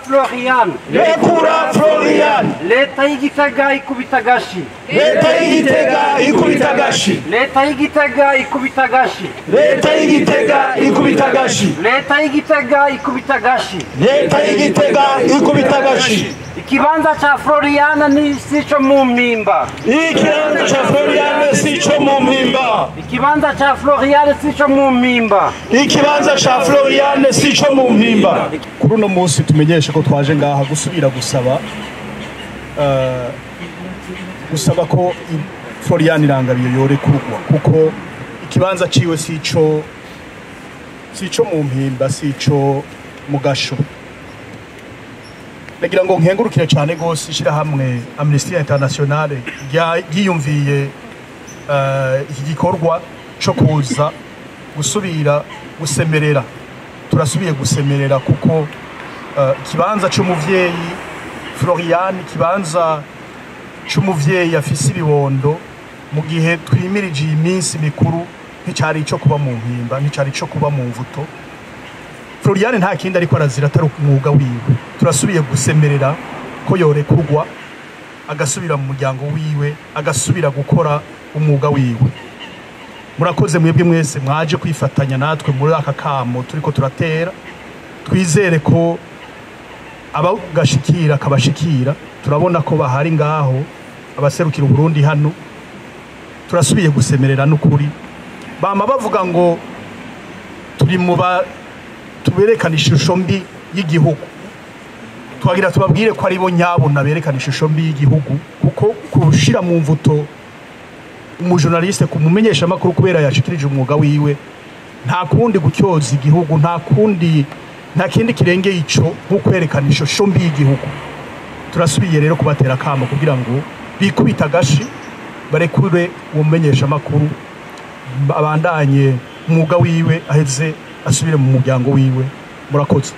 Florian. Rekura Florian. Leta y'Igitega ikubitagashi. Leta y'Igitega ikubitagashi. Leta y'Igitega ikubitagashi. Leta y'Igitega ikubitagashi. Leta y'Igitega ikubitagashi. Leta y'Igitega ikubitagashi. Ikibanza cha Florian ni sicho mu mpimba. Ikibanza cha Florian sicho mu mpimba. Ikibanza cha Florian sicho mu mpimba. Ikibanza cha Florian sicho mu mpimba. Kuri uno munsi tumenyeshe ko twaje ngaha gusubira gusaba ko Florian Irangabiye yorekurwa kuko ikibanza ciwe sico mu mpimba sico mu gasho. Nagira ngo nkengurukire cyane gose ishira hamwe Amnesty International yiyumviye iki gikorwa cyo kuza gusubira gusemerera. Turasubiye gusemerera kuko kibanza cy'umuvyeyi Florian, kibanza cy'umuvyeyi afise ibibondo mu gihe twimirije iminsi mikuru nk'icari cyo kuba mu mpimba, nk'icari cyo kuba mu mvuto. Florian nta kindi ariko arazira atari umwuga wiwe. Turasubiye gusemerera ko yorekurwa agasubira mu muryango wiwe, agasubira gukora umwuga wiwe. Murakoze mwebwe mwese mwaje kwifatanya natwe muri aka kamo turiko turatera. Twizere ko abagashikira kabashikira, turabona ko bahari ngaho abaserukira Burundi hano. Turasubiye gusemerera n'ukuri. Bama bavuga ngo turi mu tuberekana ishusho mbi y'igihugu. Twagira tubabwire ko ari bo nyabo naberekana ishusho mbi y'igihugu kuko kushira mu mvuto umujournaliste kumumenyesha makuru kubera yashikirije umwuga wiwe nta kundi gutyoza igihugu, nta kindi kirenge ico nko kwerekana ishusho mbi y'igihugu. Turasubiye rero kubatera kamo kugira ngo bikubita gashi barekure uwo mumenyesha makuru abandanye umwuga wiwe aheze asubire mu muryango wiwe. Murakoze.